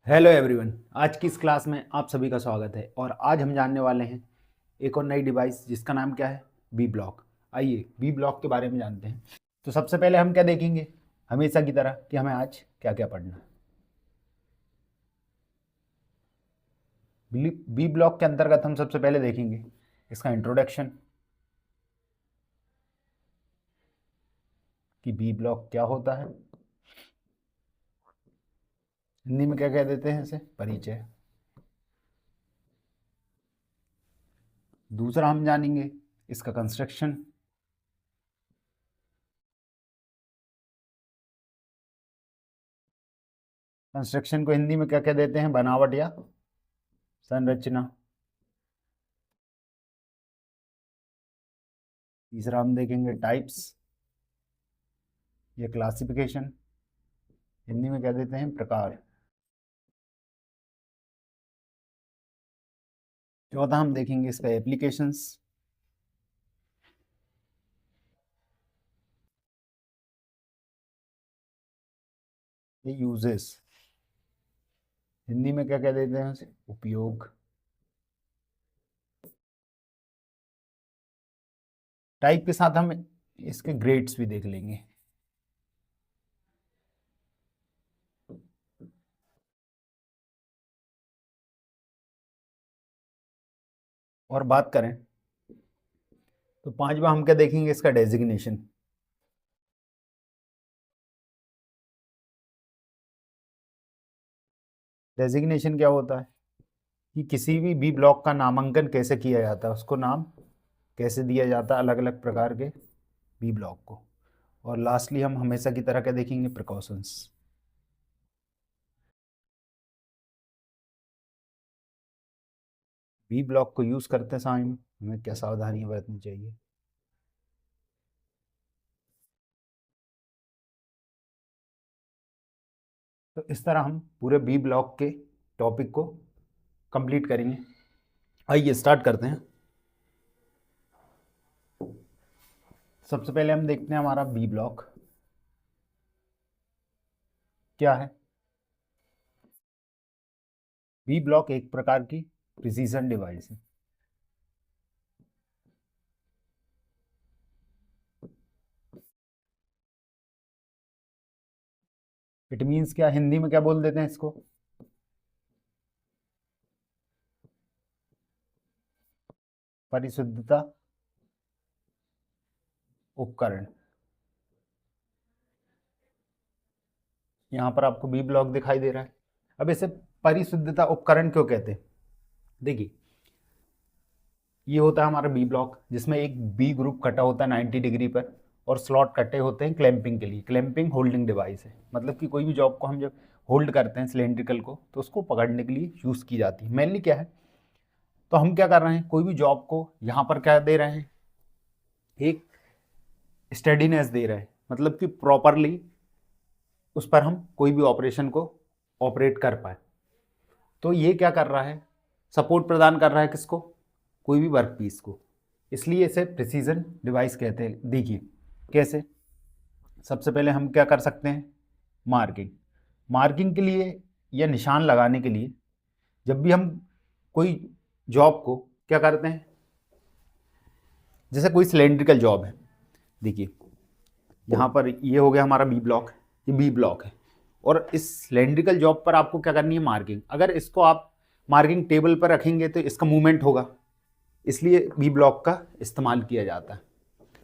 Hello everyone, आज की इस क्लास में आप सभी का स्वागत है। और आज हम जानने वाले हैं एक और नई डिवाइस जिसका नाम क्या है, बी ब्लॉक। आइए बी ब्लॉक के बारे में जानते हैं। तो सबसे पहले हम क्या देखेंगे, हमेशा की तरह कि हमें आज क्या क्या पढ़ना है। बी ब्लॉक के अंतर्गत हम सबसे पहले देखेंगे इसका इंट्रोडक्शन, कि बी ब्लॉक क्या होता है। हिंदी में क्या कह देते हैं इसे, परिचय। दूसरा हम जानेंगे इसका कंस्ट्रक्शन। कंस्ट्रक्शन को हिंदी में क्या कह देते हैं, बनावट या संरचना। तीसरा हम देखेंगे टाइप्स या क्लासिफिकेशन, हिंदी में क्या देते हैं, प्रकार। चौथा हम देखेंगे इसका एप्लीकेशंस। ये यूजेस, हिंदी में क्या कह देते हैं उसे, उपयोग। टाइप के साथ हम इसके ग्रेड्स भी देख लेंगे। और बात करें तो पांचवा हम क्या देखेंगे, इसका डेजिग्नेशन। डेजिग्नेशन क्या होता है कि किसी भी बी ब्लॉक का नामांकन कैसे किया जाता है, उसको नाम कैसे दिया जाता है अलग अलग प्रकार के बी ब्लॉक को। और लास्टली हम हमेशा की तरह क्या देखेंगे, प्रिकॉशंस। बी ब्लॉक को यूज करते समय हमें क्या सावधानियां बरतनी चाहिए। तो इस तरह हम पूरे बी ब्लॉक के टॉपिक को कंप्लीट करेंगे। आइए स्टार्ट करते हैं। सबसे पहले हम देखते हैं हमारा बी ब्लॉक क्या है। बी ब्लॉक एक प्रकार की प्रिसीजन डिवाइस है। इट मीन्स क्या, हिंदी में क्या बोल देते हैं इसको, परिशुद्धता उपकरण। यहां पर आपको बी ब्लॉक दिखाई दे रहा है। अब इसे परिशुद्धता उपकरण क्यों कहते हैं, देखिए ये होता है हमारा बी ब्लॉक, जिसमें एक बी ग्रुप कटा होता है 90 डिग्री पर, और स्लॉट कटे होते हैं क्लैंपिंग के लिए। क्लैंपिंग होल्डिंग डिवाइस है, मतलब कि कोई भी जॉब को हम जब होल्ड करते हैं सिलेंड्रिकल को, तो उसको पकड़ने के लिए यूज़ की जाती है। मेनली क्या है, तो हम क्या कर रहे हैं, कोई भी जॉब को यहाँ पर क्या दे रहे हैं, एक स्टेडीनेस दे रहे हैं, मतलब कि प्रॉपरली उस पर हम कोई भी ऑपरेशन को ऑपरेट कर पाए। तो ये क्या कर रहा है, सपोर्ट प्रदान कर रहा है किसको, कोई भी वर्क पीस को। इसलिए इसे प्रिसीजन डिवाइस कहते हैं। देखिए कैसे, सबसे पहले हम क्या कर सकते हैं, मार्किंग। मार्किंग के लिए या निशान लगाने के लिए, जब भी हम कोई जॉब को क्या करते हैं, जैसे कोई सिलेंड्रिकल जॉब है, देखिए यहाँ पर ये हो गया हमारा बी ब्लॉक, ये बी ब्लॉक है। और इस सिलेंड्रिकल जॉब पर आपको क्या करनी है, मार्किंग। अगर इसको आप मार्किंग टेबल पर रखेंगे तो इसका मूवमेंट होगा, इसलिए बी ब्लॉक का इस्तेमाल किया जाता है।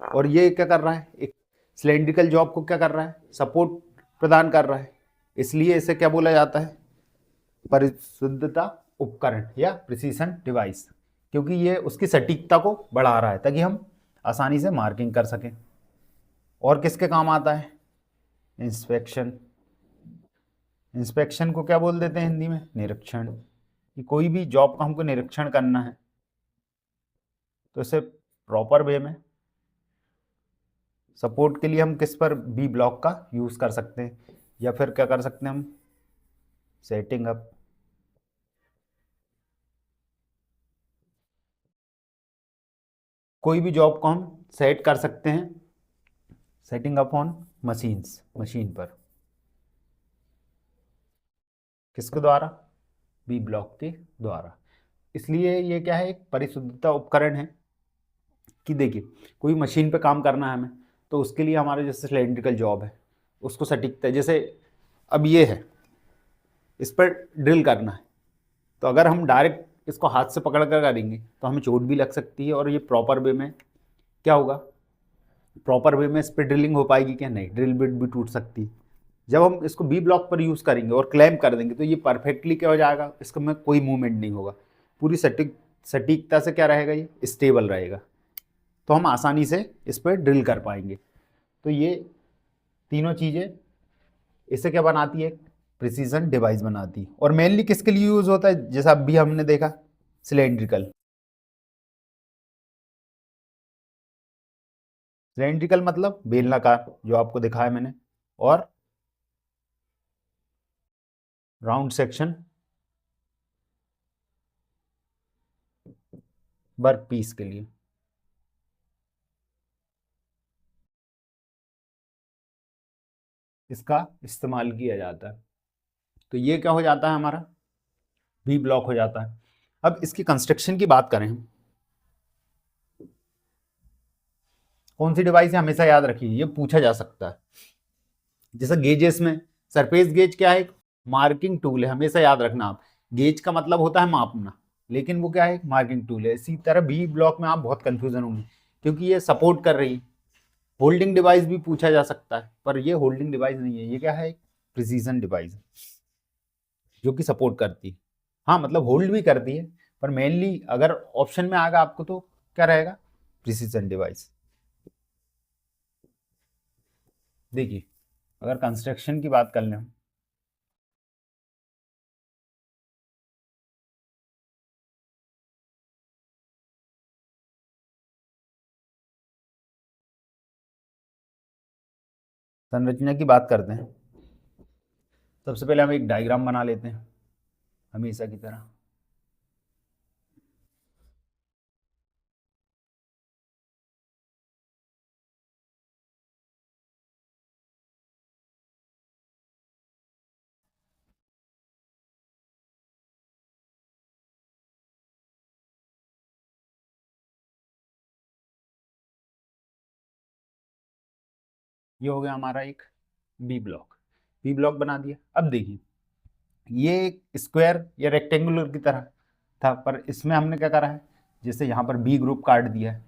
और ये क्या कर रहा है, एक सिलेंड्रिकल जॉब को क्या कर रहा है, सपोर्ट प्रदान कर रहा है, इसलिए इसे क्या बोला जाता है, परिशुद्धता उपकरण या प्रिसीशन डिवाइस, क्योंकि ये उसकी सटीकता को बढ़ा रहा है ताकि हम आसानी से मार्किंग कर सकें। और किसके काम आता है, इंस्पेक्शन। इंस्पेक्शन को क्या बोल देते हैं हिंदी में, निरीक्षण। कि कोई भी जॉब का हमको निरीक्षण करना है तो इसे प्रॉपर वे में सपोर्ट के लिए हम किस पर, बी ब्लॉक का यूज़ कर सकते हैं। या फिर क्या कर सकते हैं हम, सेटिंग अप। कोई भी जॉब को हम सेट कर सकते हैं, setting up on machines, machine पर। किसके द्वारा? बी ब्लॉक के द्वारा। इसलिए ये क्या है, एक परिशुद्धता उपकरण है कि देखिए कोई मशीन पे काम करना है हमें, तो उसके लिए हमारे जैसे सिलेंड्रिकल जॉब है, उसको सटीकता, जैसे अब ये है, इस पर ड्रिल करना है, तो अगर हम डायरेक्ट इसको हाथ से पकड़ कर करेंगे तो हमें चोट भी लग सकती है, और ये प्रॉपर वे में क्या होगा, प्रॉपर वे में इस पर ड्रिलिंग हो पाएगी क्या? नहीं, ड्रिल बिट भी टूट सकती है। जब हम इसको बी ब्लॉक पर यूज़ करेंगे और क्लैम्प कर देंगे तो ये परफेक्टली क्या हो जाएगा, इसका में कोई मूवमेंट नहीं होगा, पूरी सटीकता से क्या रहेगा, ये स्टेबल रहेगा, तो हम आसानी से इस पर ड्रिल कर पाएंगे। तो ये तीनों चीज़ें इससे क्या बनाती है, प्रिसीजन डिवाइस बनाती है। और मेनली किसके लिए यूज़ होता है, जैसा अभी हमने देखा, सिलेंड्रिकल। सिलेंड्रिकल मतलब बेलनाकार, जो आपको दिखाया मैंने, और राउंड सेक्शन वर्क पीस के लिए। इसका इस्तेमाल किया जाता है। तो ये क्या हो जाता है, हमारा बी ब्लॉक हो जाता है। अब इसकी कंस्ट्रक्शन की बात करें हम, कौन सी डिवाइस है हमेशा याद रखिए, ये पूछा जा सकता है। जैसे गेजेस में, सरफेस गेज क्या है, मार्किंग टूल है, हमेशा याद रखना आप। गेज का मतलब होता है मापना, लेकिन वो क्या है, मार्किंग टूल है। इसी तरह बी ब्लॉक में आप बहुत कंफ्यूजन होंगे, क्योंकि ये सपोर्ट कर रही है। होल्डिंग डिवाइस भी पूछा जा सकता है, पर ये होल्डिंग डिवाइस नहीं है, ये क्या है, प्रिसीजन डिवाइस है, जो कि सपोर्ट करती है। हाँ मतलब होल्ड भी करती है, पर मेनली अगर ऑप्शन में आएगा आपको तो क्या रहेगा, प्रिसीजन डिवाइस। देखिए अगर कंस्ट्रक्शन की बात कर लें हम, संरचना की बात करते हैं, सबसे पहले हम एक डायग्राम बना लेते हैं हमेशा की तरह। ये हो गया हमारा एक बी ब्लॉक, बी ब्लॉक बना दिया। अब देखिए ये एक स्क्वायर या रेक्टेंगुलर की तरह था, पर इसमें हमने क्या करा है, जैसे यहाँ पर बी ग्रुप काट दिया है,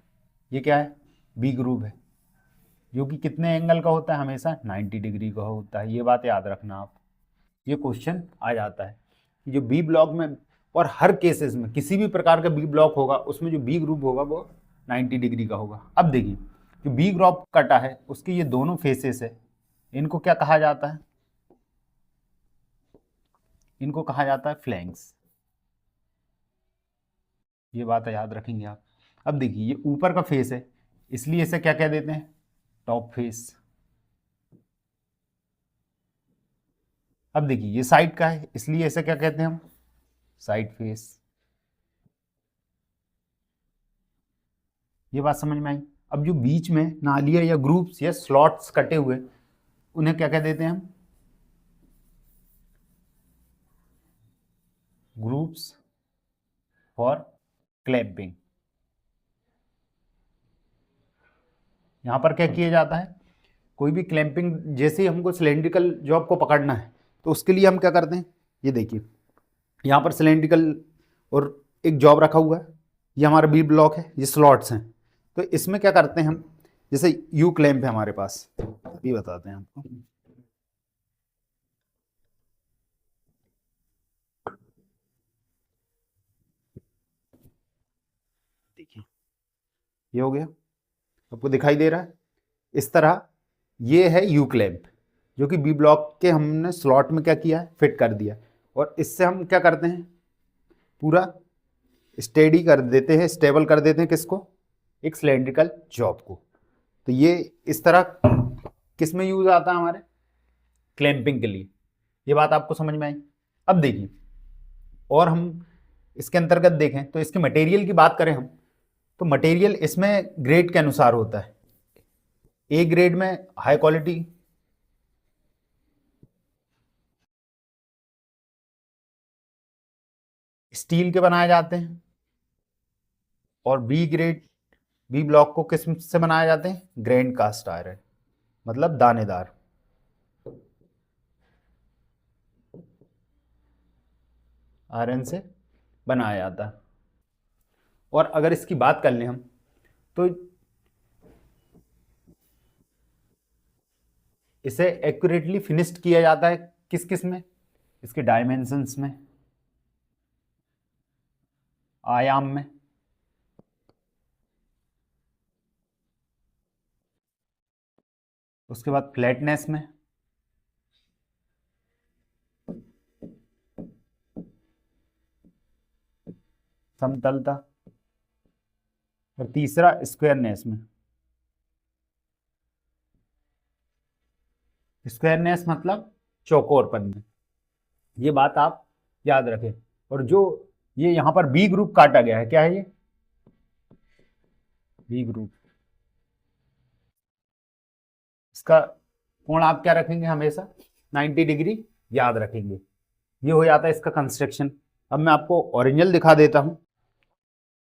ये क्या है, बी ग्रुप है, जो कि कितने एंगल का होता है, हमेशा 90 डिग्री का होता है। ये बात याद रखना आप, ये क्वेश्चन आ जाता है कि जो बी ब्लॉक में, और हर केसेस में किसी भी प्रकार का बी ब्लॉक होगा उसमें जो बी ग्रुप होगा वो 90 डिग्री का होगा। अब देखिए जो बी ग्रुप कटा है उसके ये दोनों फेसेस है, इनको क्या कहा जाता है, इनको कहा जाता है फ्लैंक्स। ये बात याद रखेंगे आप। अब देखिए ये ऊपर का फेस है, इसलिए इसे क्या कह देते हैं, टॉप फेस। अब देखिए ये साइड का है, इसलिए इसे क्या कहते हैं हम, साइड फेस। ये बात समझ में आई। अब जो बीच में नालियाँ या ग्रुप्स या स्लॉट्स कटे हुए, उन्हें क्या कह देते हैं हम, ग्रुप्स फॉर क्लैंपिंग। यहाँ पर क्या किया जाता है, कोई भी क्लैंपिंग, जैसे ही हमको सिलेंड्रिकल जॉब को पकड़ना है तो उसके लिए हम क्या करते हैं, ये देखिए यहाँ पर सिलेंड्रिकल और एक जॉब रखा हुआ है, ये हमारा बी ब्लॉक है, ये स्लॉट्स हैं। तो इसमें क्या करते हैं हम, जैसे यू क्लैंप है हमारे पास, अभी बताते हैं आपको। देखिए ये हो गया, आपको दिखाई दे रहा है इस तरह। ये है यू क्लैंप, जो कि बी ब्लॉक के हमने स्लॉट में क्या किया है, फिट कर दिया, और इससे हम क्या करते हैं, पूरा स्टेडी कर देते हैं, स्टेबल कर देते हैं किसको, एक सिलेंड्रिकल जॉब को। तो ये इस तरह किस में यूज आता है, हमारे क्लैंपिंग के लिए। ये बात आपको समझ में आई। अब देखिए और हम इसके अंतर्गत देखें तो इसके मटेरियल की बात करें हम, तो मटेरियल इसमें ग्रेड के अनुसार होता है। ए ग्रेड में हाई क्वालिटी स्टील के बनाए जाते हैं, और बी ग्रेड बी ब्लॉक को किस से बनाए जाते हैं? ग्रैंड कास्ट आयरन, मतलब दानेदार। आयरन से बनाया जाता है। और अगर इसकी बात कर लें हम, तो इसे एक्यूरेटली फिनिश्ड किया जाता है किस किस में? इसके डायमेंशंस में, आयाम में, उसके बाद फ्लैटनेस में, समतलता, और तीसरा स्क्वायरनेस में। स्क्वायरनेस मतलब चौकोरपन में। ये बात आप याद रखें। और जो ये यहां पर बी ग्रुप काटा गया है, क्या है ये? B group. इसका कोण आप क्या रखेंगे? हमेशा 90 डिग्री याद रखेंगे। ये हो जाता है इसका कंस्ट्रक्शन। अब मैं आपको ओरिजिनल दिखा देता हूं।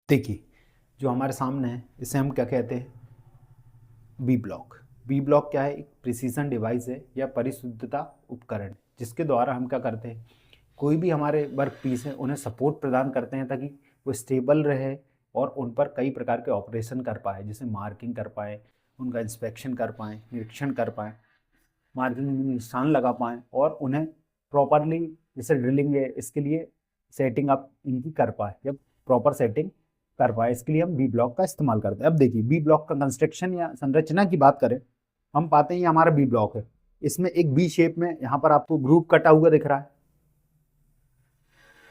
देखिए, जो हमारे सामने है इसे हम क्या कहते हैं? B block. बी ब्लॉक क्या है? एक प्रिसीजन डिवाइस है या परिशुद्धता उपकरण, जिसके द्वारा हम क्या करते हैं, कोई भी हमारे वर्क पीस है उन्हें सपोर्ट प्रदान करते हैं ताकि वो स्टेबल रहे और उन पर कई प्रकार के ऑपरेशन कर पाए, जैसे मार्किंग कर पाए, उनका इंस्पेक्शन कर पाएँ, निरीक्षण कर पाएँ, मार्किंग में निशान लगा पाएँ, और उन्हें प्रॉपरली, जैसे ड्रिलिंग है, इसके लिए सेटिंग आप इनकी कर पाए, जब प्रॉपर सेटिंग कर पाए, इसके लिए हम बी ब्लॉक का इस्तेमाल करते हैं। अब देखिए, बी ब्लॉक का कंस्ट्रक्शन या संरचना की बात करें, हम पाते हैं ये हमारा बी ब्लॉक है। इसमें एक बी शेप में यहाँ पर आपको ग्रुप कटा हुआ दिख रहा है।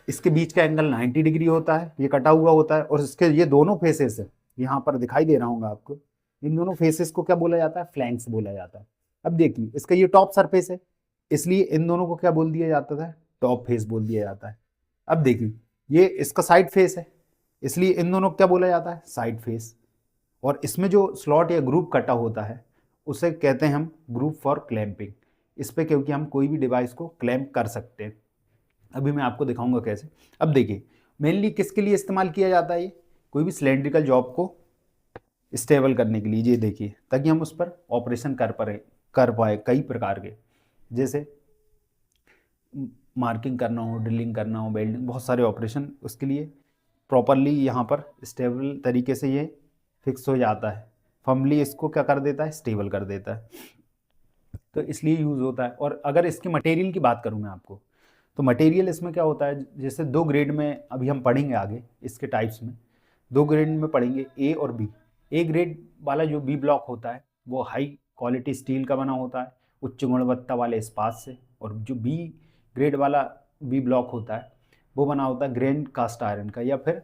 इसके बीच का एंगल 90 डिग्री होता है, ये कटा हुआ होता है, और इसके ये दोनों फेसेस है, यहाँ पर दिखाई दे रहा होगा आपको। इन दोनों फेसेस को क्या बोला जाता है? फ्लैंक्स बोला जाता है। अब देखिए, इसका ये टॉप सरफेस है, इसलिए इन दोनों को क्या बोल दिया जाता था? टॉप फेस बोल दिया जाता है। अब देखिए, ये इसका साइड फेस है, इसलिए इन दोनों को क्या बोला जाता है? Side face. और इसमें जो स्लॉट या ग्रुप कटा होता है उसे कहते हैं हम ग्रुप फॉर क्लैंपिंग। इस पे क्योंकि हम कोई भी डिवाइस को क्लैंप कर सकते हैं। अभी मैं आपको दिखाऊंगा कैसे। अब देखिए, मेनली किसके लिए इस्तेमाल किया जाता है? ये कोई भी सिलेंड्रिकल जॉब को स्टेबल करने के लिए, ये देखिए, ताकि हम उस पर ऑपरेशन कर पाए कई प्रकार के, जैसे मार्किंग करना हो, ड्रिलिंग करना हो, वेल्डिंग, बहुत सारे ऑपरेशन उसके लिए प्रॉपरली यहाँ पर स्टेबल तरीके से ये फिक्स हो जाता है। फर्मली इसको क्या कर देता है? स्टेबल कर देता है, तो इसलिए यूज़ होता है। और अगर इसके मटेरियल की बात करूँ मैं आपको, तो मटेरियल इसमें क्या होता है, जैसे दो ग्रेड में अभी हम पढ़ेंगे आगे इसके टाइप्स में, दो ग्रेड में पढ़ेंगे, ए और बी। ए ग्रेड वाला जो बी ब्लॉक होता है वो हाई क्वालिटी स्टील का बना होता है, उच्च गुणवत्ता वाले इस्पात से। और जो बी ग्रेड वाला बी ब्लॉक होता है वो बना होता है ग्रैंड कास्ट आयरन का, या फिर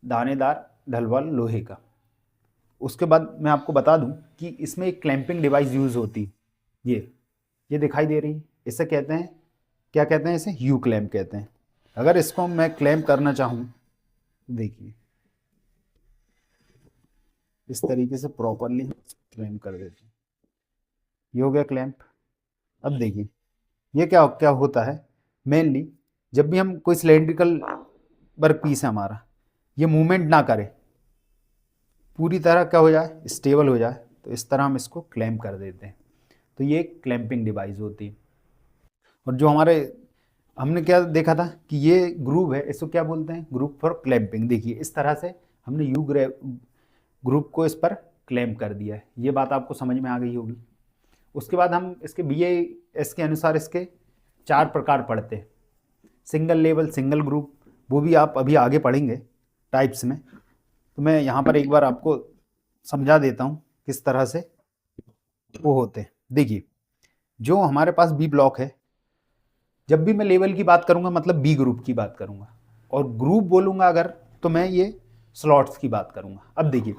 दानेदार ढलवाल लोहे का। उसके बाद मैं आपको बता दूं कि इसमें एक क्लैंपिंग डिवाइस यूज़ होती है। ये दिखाई दे रही है, इसे कहते हैं, क्या कहते हैं? इसे यू क्लैंप कहते हैं। अगर इसको मैं क्लैंप करना चाहूँ, देखिए इस तरीके से प्रॉपरली क्लैंप कर देते हैं, ये हो गया क्लैंप। अब देखिए, ये क्या क्या होता है, मेनली जब भी हम कोई सिलेंड्रिकल वर्क पीस है हमारा, ये मूवमेंट ना करे, पूरी तरह क्या हो जाए? स्टेबल हो जाए, तो इस तरह हम इसको क्लैंप कर देते हैं। तो ये क्लैंपिंग डिवाइस होती है। और जो हमारे हमने क्या देखा था कि ये ग्रुप है, इसको क्या बोलते हैं? Group for clamping. देखिए, इस तरह से हमने यू ग्रुप को इस पर क्लैंप कर दिया है। ये बात आपको समझ में आ गई होगी। उसके बाद हम इसके BIS के अनुसार इसके 4 प्रकार पढ़ते हैं। सिंगल लेवल, सिंगल ग्रुप, वो भी आप अभी आगे पढ़ेंगे टाइप्स में। तो मैं यहाँ पर एक बार आपको समझा देता हूँ किस तरह से वो होते हैं। देखिए, जो हमारे पास बी ब्लॉक है, जब भी मैं लेवल की बात करूंगा मतलब बी ग्रुप की बात करूंगा, और ग्रुप बोलूंगा अगर, तो मैं ये स्लॉट्स की बात करूंगा। अब देखिए,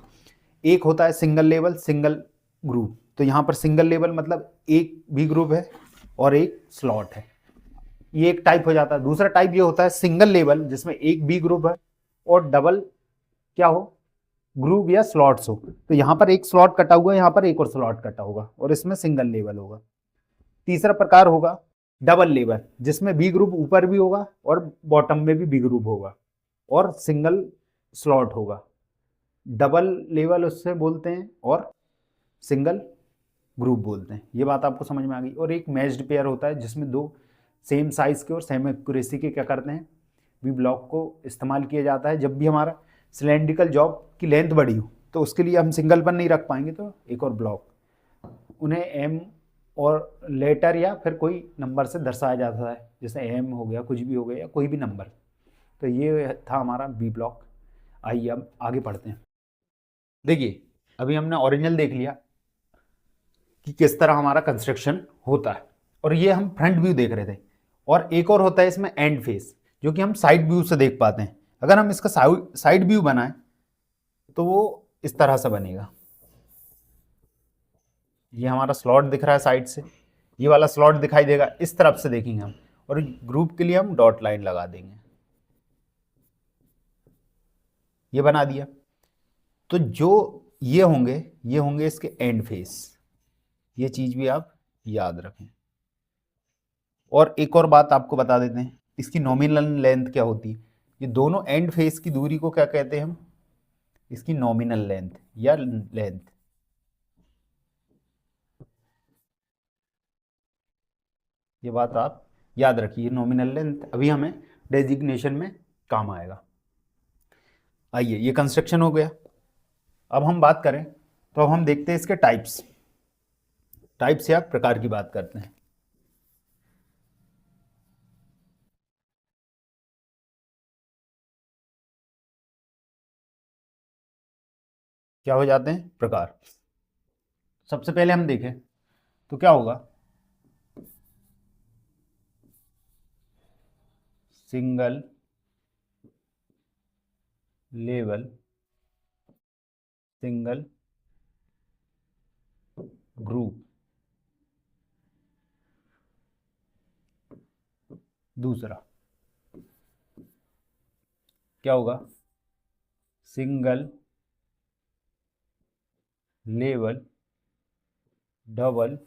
एक होता है सिंगल लेवल, सिंगल ग्रुप। तो यहाँ पर सिंगल लेवल मतलब एक बी ग्रुप है और एक स्लॉट है, ये एक टाइप हो जाता है। दूसरा टाइप ये होता है सिंगल लेवल, जिसमें एक बी ग्रुप है और डबल क्या हो? ग्रुप या स्लॉट्स हो। तो यहाँ पर एक स्लॉट कटा हुआ है, यहाँ पर एक और स्लॉट कटा होगा, और इसमें सिंगल लेवल होगा। तीसरा प्रकार होगा डबल लेवल जिसमें बी ग्रुप ऊपर भी होगा और बॉटम में भी बी ग्रुप होगा और सिंगल स्लॉट होगा। डबल लेवल उससे बोलते हैं और सिंगल ग्रुप बोलते हैं। ये बात आपको समझ में आ गई। और एक मैच्ड पेयर होता है जिसमें दो सेम साइज के और सेम एक्यूरेसी के क्या करते हैं, वी ब्लॉक को इस्तेमाल किया जाता है। जब भी हमारा सिलेंड्रिकल जॉब की लेंथ बड़ी हो तो उसके लिए हम सिंगल पर नहीं रख पाएंगे, तो एक और ब्लॉक उन्हें एम और लेटर या फिर कोई नंबर से दर्शाया जाता है, जैसे एम हो गया, कुछ भी हो गया, या कोई भी नंबर। तो ये था हमारा बी ब्लॉक। आइए अब आगे पढ़ते हैं। देखिए अभी हमने ओरिजिनल देख लिया कि किस तरह हमारा कंस्ट्रक्शन होता है, और ये हम फ्रंट व्यू देख रहे थे। और एक और होता है इसमें एंड फेस, जो कि हम साइड व्यू से देख पाते हैं। अगर हम इसका साइड व्यू बनाएं तो वो इस तरह से बनेगा। ये हमारा स्लॉट दिख रहा है साइड से, ये वाला स्लॉट दिखाई देगा, इस तरफ से देखेंगे हम, और ग्रुप के लिए हम डॉट लाइन लगा देंगे। ये बना दिया। तो जो ये होंगे इसके एंड फेस। ये चीज भी आप याद रखें। और एक और बात आपको बता देते हैं, इसकी नॉमिनल लेंथ क्या होती है। ये दोनों एंड फेस की दूरी को क्या कहते हैं हम, इसकी नॉमिनल लेंथ या लेंथ। ये बात आप याद रखिए, नॉमिनल लेंथ अभी हमें डेजिग्नेशन में काम आएगा। आइए ये कंस्ट्रक्शन हो गया। अब हम बात करें तो अब हम देखते हैं इसके टाइप्स या प्रकार की बात करते हैं। क्या हो जाते हैं प्रकार। सबसे पहले हम देखें तो क्या होगा, सिंगल लेवल, सिंगल ग्रुप। दूसरा क्या होगा, सिंगल लेवल डबल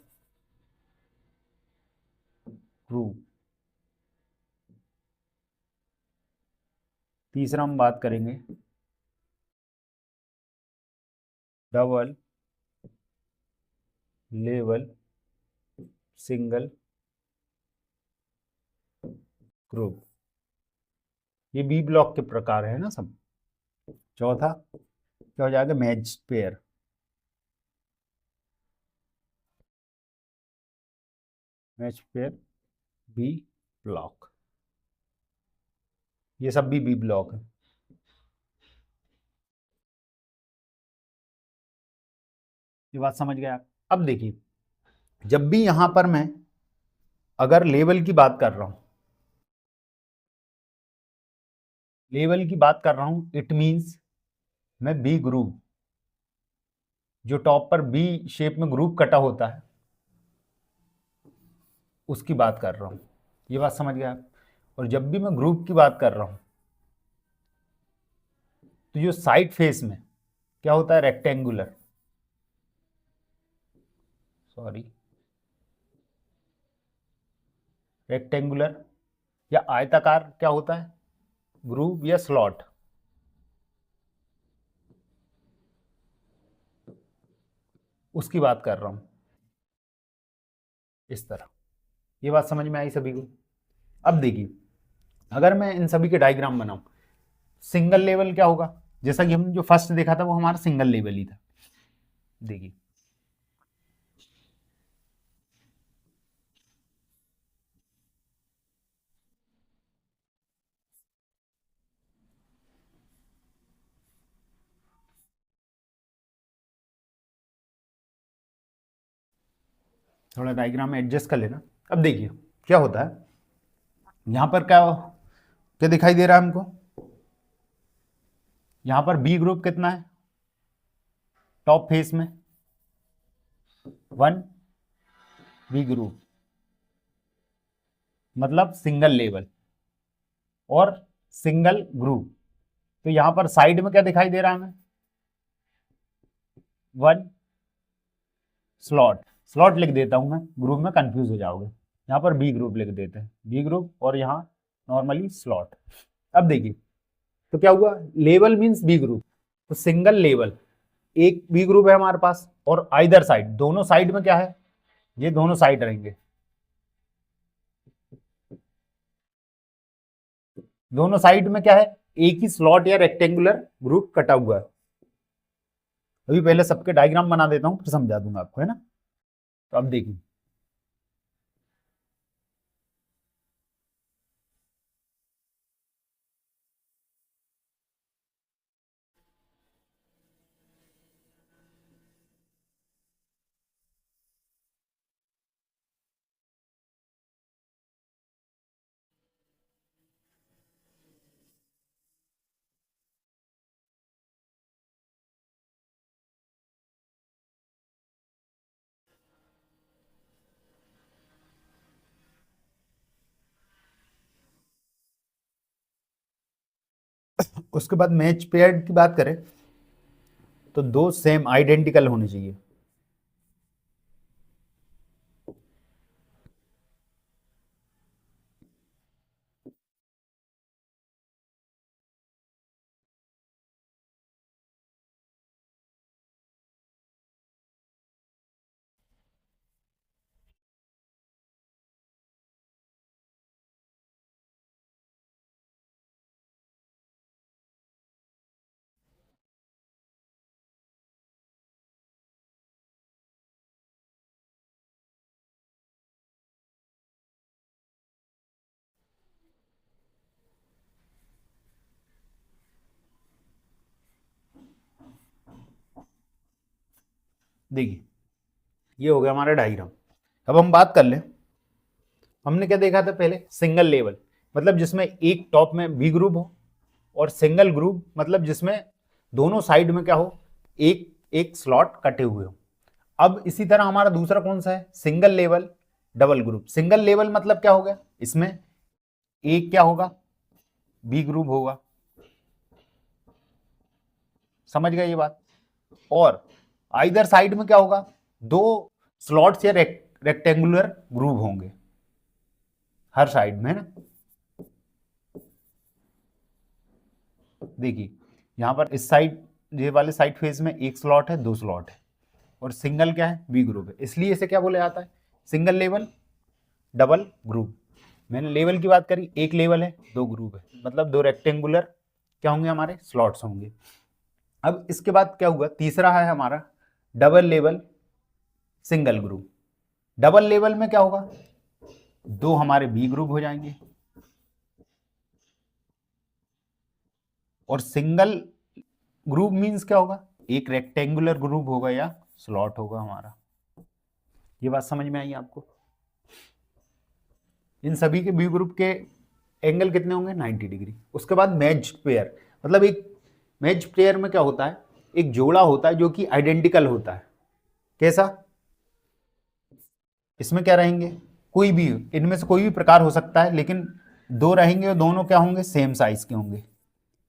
ग्रुप। तीसरा हम बात करेंगे डबल लेवल सिंगल ग्रुप। ये बी ब्लॉक के प्रकार है ना सब। चौथा क्या हो जाएगा, match pair. Match pair B block, ये सब भी बी ब्लॉक है। ये बात समझ गए आप। अब देखिए जब भी यहां पर मैं अगर लेवल की बात कर रहा हूं, लेवल की बात कर रहा हूं, इट मींस मैं बी ग्रुप, जो टॉप पर बी शेप में ग्रुप कटा होता है, उसकी बात कर रहा हूं। ये बात समझ गए आप। और जब भी मैं ग्रुप की बात कर रहा हूं तो जो साइड फेस में क्या होता है, रेक्टेंगुलर, सॉरी रेक्टेंगुलर या आयताकार क्या होता है, ग्रुप या स्लॉट। उसकी बात कर रहा हूं इस तरह। ये बात समझ में आई सभी को। अब देखिए अगर मैं इन सभी के डायग्राम बनाऊं, सिंगल लेवल क्या होगा, जैसा कि हम जो फर्स्ट देखा था वो हमारा सिंगल लेवल ही था। देखिए थोड़ा डायग्राम में एडजस्ट कर लेना। अब देखिए क्या होता है, यहां पर क्या क्या दिखाई दे रहा है हमको, यहां पर बी ग्रुप कितना है टॉप फेस में, 1 बी ग्रुप, मतलब सिंगल लेवल और सिंगल ग्रुप। तो यहां पर साइड में क्या दिखाई दे रहा है हमें, 1 स्लॉट। स्लॉट लिख देता हूं मैं, ग्रुप में कंफ्यूज हो जाओगे। यहाँ पर बी ग्रुप लिख देते हैं, बी ग्रुप, और यहाँ नॉर्मली स्लॉट। अब देखिए तो क्या हुआ, लेवल मींस बी ग्रुप, तो सिंगल लेवल एक बी ग्रुप है हमारे पास, और आइदर साइड, दोनों साइड में क्या है, ये दोनों साइड रहेंगे, दोनों साइड में क्या है, एक ही स्लॉट या रेक्टेंगुलर ग्रुप कटा हुआ है। अभी पहले सबके डायग्राम बना देता हूं, फिर समझा दूंगा आपको, है ना। तो अब देखिए उसके बाद मैच पेयर की बात करें तो दो सेम आइडेंटिकल होने चाहिए। देखिए ये हो गया हमारा डायग्राम। अब हम बात कर लें, हमने क्या देखा था पहले, सिंगल लेवल मतलब जिसमें एक टॉप में बी ग्रुप हो, और सिंगल ग्रुप मतलब जिसमें दोनों साइड में क्या हो, एक एक स्लॉट कटे हुए हो। अब इसी तरह हमारा दूसरा कौन सा है, single level double group. Single level मतलब क्या हो गया, इसमें एक क्या होगा, बी ग्रुप होगा, समझ गए ये बात। और आइदर साइड में क्या होगा, दो स्लॉट्स या रेक्टेंगुलर ग्रुप होंगे हर साइड में, है ना। देखिए यहां पर इस साइड, ये वाले साइड फेस में एक स्लॉट है, दो स्लॉट है, और सिंगल क्या है, बी ग्रुप है, इसलिए इसे क्या बोला जाता है, सिंगल लेवल डबल ग्रुप। मैंने लेवल की बात करी, एक लेवल है दो ग्रुप है, मतलब दो रेक्टेंगुलर क्या होंगे, हमारे स्लॉट्स होंगे। अब इसके बाद क्या हुआ, तीसरा है हमारा double level single group. Double level में क्या होगा, दो हमारे बी ग्रुप हो जाएंगे, और सिंगल ग्रुप मींस क्या होगा, एक रेक्टेंगुलर ग्रुप होगा या स्लॉट होगा हमारा। ये बात समझ में आई आपको। इन सभी के बी ग्रुप के एंगल कितने होंगे, 90 डिग्री। उसके बाद मैच पेयर, मतलब एक मैच पेयर में क्या होता है, एक जोड़ा होता है जो कि आइडेंटिकल होता है। कैसा, इसमें क्या रहेंगे, कोई भी इनमें से कोई भी प्रकार हो सकता है, लेकिन दो रहेंगे और दोनों क्या होंगे, सेम साइज के होंगे,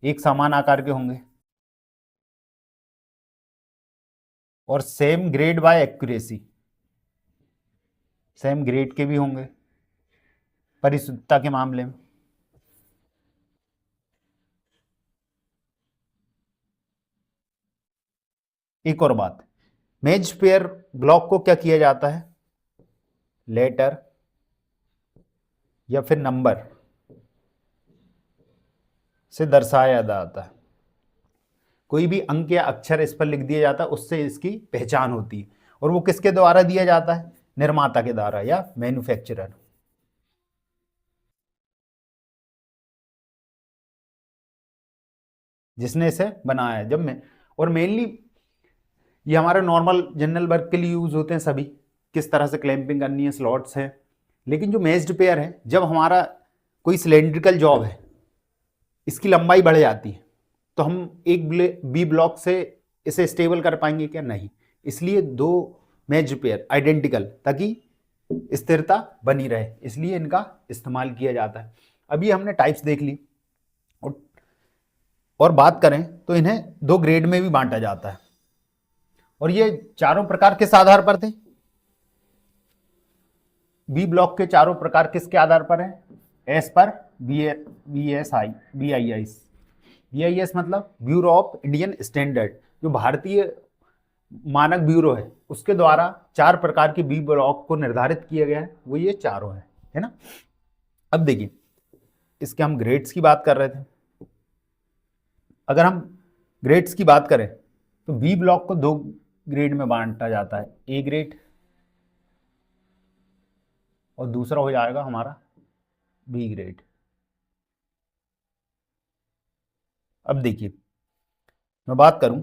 एक समान आकार के होंगे, और same grade by accuracy, same grade के भी होंगे परिशुद्धता के मामले में। एक और बात, मैच पेयर ब्लॉक को क्या किया जाता है, लेटर या फिर नंबर से दर्शाया जाता है। कोई भी अंक या अक्षर इस पर लिख दिया जाता है, उससे इसकी पहचान होती है, और वो किसके द्वारा दिया जाता है, निर्माता के द्वारा या मैन्युफैक्चरर, जिसने इसे बनाया है। जब मैं, और मेनली ये हमारे नॉर्मल जनरल वर्क के लिए यूज होते हैं सभी, किस तरह से क्लैंपिंग करनी है, स्लॉट्स है। लेकिन जो मेज्ड पेयर है, जब हमारा कोई सिलेंड्रिकल जॉब है, इसकी लंबाई बढ़ जाती है, तो हम एक बी ब्लॉक से इसे स्टेबल कर पाएंगे क्या, नहीं। इसलिए दो मेज्ड पेयर आइडेंटिकल, ताकि स्थिरता बनी रहे, इसलिए इनका इस्तेमाल किया जाता है। अभी हमने टाइप्स देख ली, और बात करें तो इन्हें दो ग्रेड में भी बांटा जाता है, और ये चारों प्रकार किस आधार पर थे, बी ब्लॉक के चारों प्रकार किसके आधार पर है? एस पर BIS मतलब ब्यूरो ऑफ इंडियन स्टैंडर्ड, जो भारतीय मानक ब्यूरो है उसके द्वारा 4 प्रकार के बी ब्लॉक को निर्धारित किया गया है, वो ये चारों है ना। अब देखिए, इसके हम ग्रेड्स की बात कर रहे थे। अगर हम ग्रेड्स की बात करें तो बी ब्लॉक को 2 ग्रेड में बांटा जाता है, ए ग्रेड और दूसरा हो जाएगा हमारा बी ग्रेड। अब देखिए, मैं बात करूं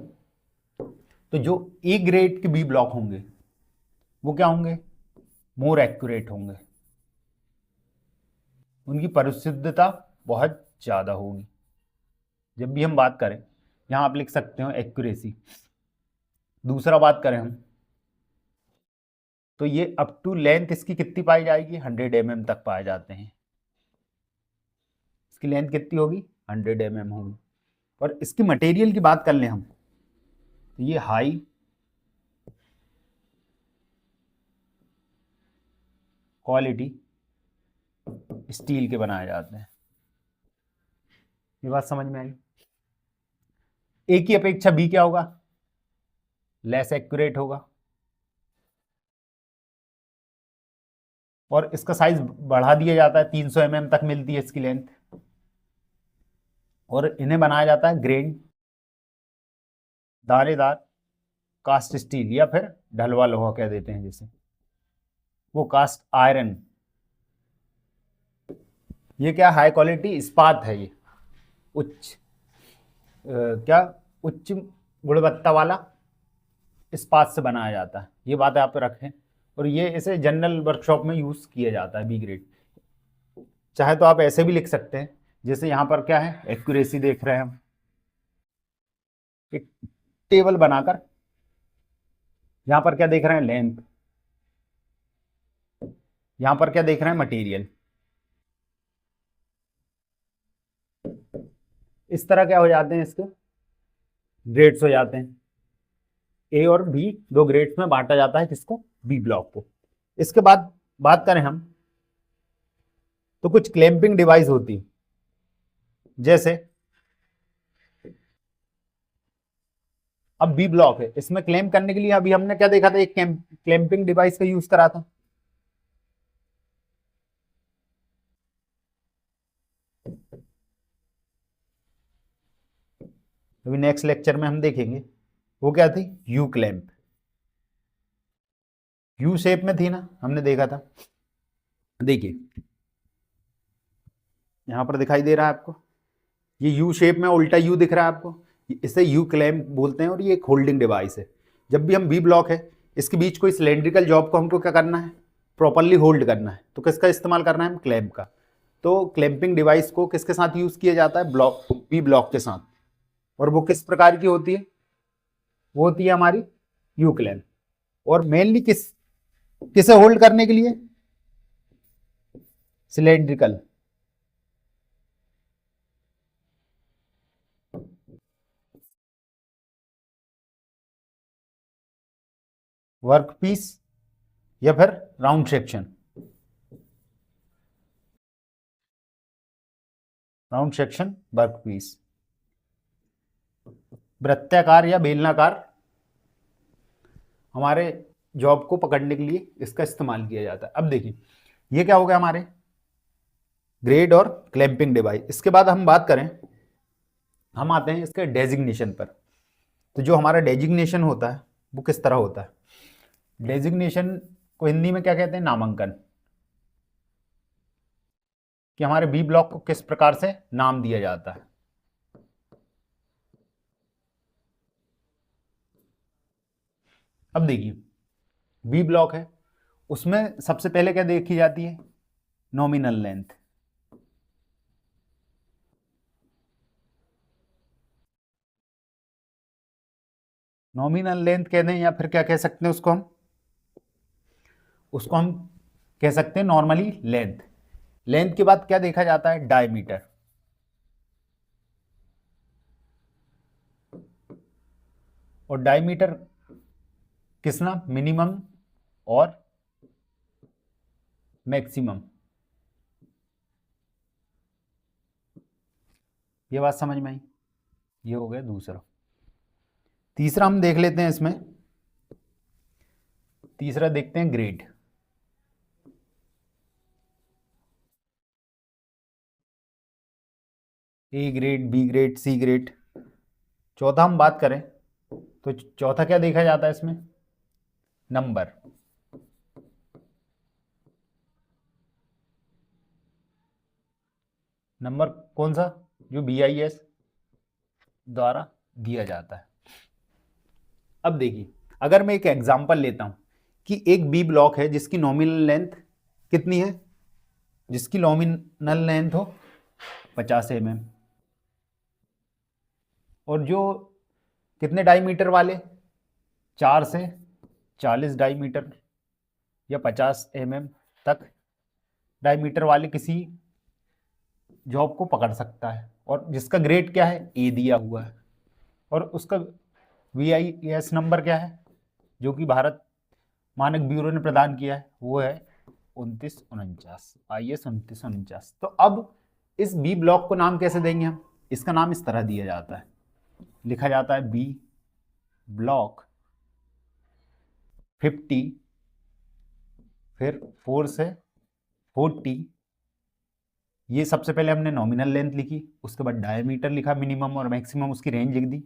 तो जो ए ग्रेड के बी ब्लॉक होंगे वो क्या होंगे? मोर एक्यूरेट होंगे, उनकी परिशुद्धता बहुत ज़्यादा होगी। जब भी हम बात करें, यहाँ आप लिख सकते हो एक्यूरेसी। दूसरा बात करें हम तो ये अप टू लेंथ इसकी कितनी पाई जाएगी? 100 mm तक पाए जाते हैं। इसकी लेंथ कितनी होगी? 100 mm होगी। और इसकी मटेरियल की बात कर लें हम तो ये हाई क्वालिटी स्टील के बनाए जाते हैं। ये बात समझ में आई? ए की अपेक्षा बी क्या होगा? लेस एक्यूरेट होगा, और इसका साइज बढ़ा दिया जाता है, 300 mm तक मिलती है इसकी लेंथ। और इन्हें बनाया जाता है ग्रेन दानेदार कास्ट स्टील, या फिर ढलवा लोहा कह देते हैं जिसे, वो कास्ट आयरन। ये क्या हाई क्वालिटी इस्पात है, ये उच्च क्या उच्च गुणवत्ता वाला इस्पात से बनाया जाता है। ये बात आप रखें। और ये इसे जनरल वर्कशॉप में यूज किया जाता है बी ग्रेड। चाहे तो आप ऐसे भी लिख सकते हैं, जैसे यहाँ पर क्या है, एक्यूरेसी देख रहे हैं हम एक टेबल बनाकर। यहाँ पर क्या देख रहे हैं? लेंथ। यहाँ पर क्या देख रहे हैं? मटेरियल। इस तरह क्या हो जाते हैं? इसके ग्रेड्स हो जाते हैं। ए और बी 2 ग्रेड्स में बांटा जाता है किसको? बी ब्लॉक को। इसके बाद बात करें हम तो कुछ क्लैंपिंग डिवाइस होती है, जैसे अब बी ब्लॉक है, इसमें क्लैंप करने के लिए अभी हमने क्या देखा था? एक क्लैंपिंग डिवाइस का यूज करा था। अभी नेक्स्ट लेक्चर में हम देखेंगे वो क्या थी? You clamp. यू शेप में थी ना, हमने देखा था। देखिए यहां पर दिखाई दे रहा है आपको, ये यू शेप में उल्टा यू दिख रहा है आपको, इसे यू क्लैंप बोलते हैं। और ये एक होल्डिंग डिवाइस है। जब भी हम बी ब्लॉक है इसके बीच कोई सिलेंड्रिकल जॉब को हमको क्या करना है? प्रॉपरली होल्ड करना है, तो किसका इस्तेमाल करना है? हम क्लैंप का। तो क्लैंपिंग डिवाइस को किसके साथ यूज किया जाता है? ब्लॉक बी ब्लॉक के साथ। और वो किस प्रकार की होती है? वो होती है हमारी यू क्लैंप। और मेनली किसे होल्ड करने के लिए? सिलेंड्रिकल। वर्क पीस या फिर round section. Round section work piece. वृत्ताकार या बेलनाकार हमारे जॉब को पकड़ने के लिए इसका इस्तेमाल किया जाता है। अब देखिए, ये क्या हो गया हमारे ग्रेड और क्लैंपिंग डिवाइस। इसके बाद हम बात करें, हम आते हैं इसके डेजिग्नेशन पर। तो जो हमारा डेजिग्नेशन होता है वो किस तरह होता है? डेजिग्नेशन को हिंदी में क्या कहते हैं? नामांकन। कि हमारे बी ब्लॉक को किस प्रकार से नाम दिया जाता है। अब देखिए, बी ब्लॉक है, उसमें सबसे पहले क्या देखी जाती है? Nominal length. नॉमिनल लेंथ कहते हैं, या फिर क्या कह सकते हैं उसको हम कह सकते हैं नॉर्मली लेंथ। लेंथ के बाद क्या देखा जाता है? डायमीटर। और डायमीटर किसना? मिनिमम और मैक्सिमम। ये बात समझ में आई। ये हो गया दूसरा। तीसरा हम देख लेते हैं इसमें। तीसरा देखते हैं grade. A grade, B grade, C grade. चौथा हम बात करें तो चौथा क्या देखा जाता है इसमें? नंबर। नंबर कौन सा? जो BIS द्वारा दिया जाता है। अब देखिए, अगर मैं एक एग्जांपल लेता हूं कि एक बी ब्लॉक है जिसकी नॉमिनल लेंथ कितनी है? जिसकी नॉमिनल लेंथ हो 50 mm, और जो कितने डायमीटर वाले? 4 से 40 डायमीटर या 50 mm तक डायमीटर वाले किसी जॉब को पकड़ सकता है, और जिसका ग्रेड क्या है? ए दिया हुआ है, और उसका VIS नंबर क्या है जो कि भारत मानक ब्यूरो ने प्रदान किया है? वो है 2949, IS 2949। तो अब इस बी ब्लॉक को नाम कैसे देंगे हम? इसका नाम इस तरह दिया जाता है, लिखा जाता है बी ब्लॉक 50, फिर 4 से 40। ये सबसे पहले हमने नॉमिनल लेंथ लिखी, उसके बाद डायमीटर लिखा, मिनिमम और मैक्सिमम उसकी रेंज लिख दी।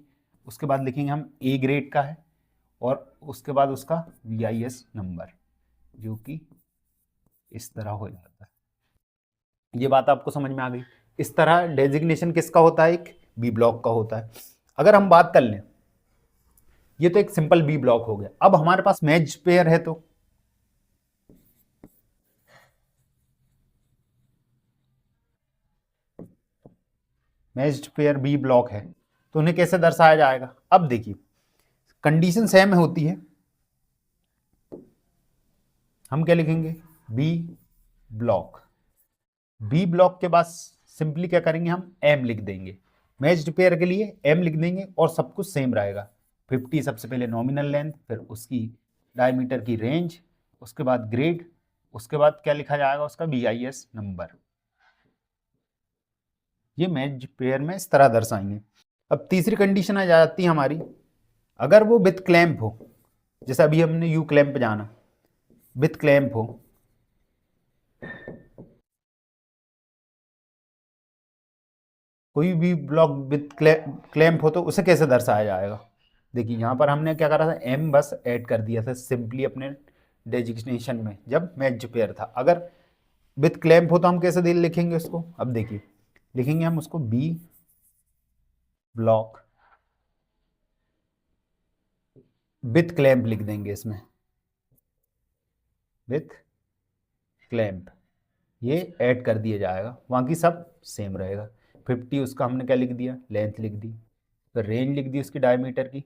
उसके बाद लिखेंगे हम ए ग्रेड का है, और उसके बाद उसका VIS नंबर, जो कि इस तरह हो जाता है। ये बात आपको समझ में आ गई? इस तरह डेजिग्नेशन किसका होता है? एक बी ब्लॉक का होता है। अगर हम बात कर लें, ये तो एक सिंपल बी ब्लॉक हो गया। अब हमारे पास मैच पेयर है, तो मैच्ड पेयर बी ब्लॉक है, तो उन्हें कैसे दर्शाया जाएगा? अब देखिए, कंडीशन सेम होती है। हम क्या लिखेंगे? B block. बी ब्लॉक के बाद सिंपली क्या करेंगे? हम एम लिख देंगे। मैच्ड पेयर के लिए एम लिख देंगे और सब कुछ सेम रहेगा। 50 सबसे पहले नॉमिनल लेंथ, फिर उसकी डायमीटर की रेंज, उसके बाद ग्रेड, उसके बाद क्या लिखा जाएगा? उसका BIS नंबर। ये मैच्ड पेयर में इस तरह दर्शाएंगे। अब तीसरी कंडीशन आ जाती है हमारी, अगर वो विथ क्लैंप हो, जैसे अभी हमने यू क्लैंप जाना, विथ क्लैंप हो, कोई भी ब्लॉक विथ क्लैंप हो, तो उसे कैसे दर्शाया जाएगा? देखिए, यहां पर हमने क्या करा था? एम बस ऐड कर दिया था सिंपली अपने डेजिग्नेशन में जब मैच पेयर था। अगर विथ क्लैंप हो तो हम कैसे लिखेंगे उसको? अब देखिए, लिखेंगे हम उसको बी ब्लॉक विथ क्लैंप लिख देंगे इसमें, विथ क्लैंप। ये ऐड कर दिया जाएगा, बाकी सब सेम रहेगा। 50 उसका हमने क्या लिख दिया? लेंथ लिख दी, फिर रेंज लिख दी उसकी डायमीटर की,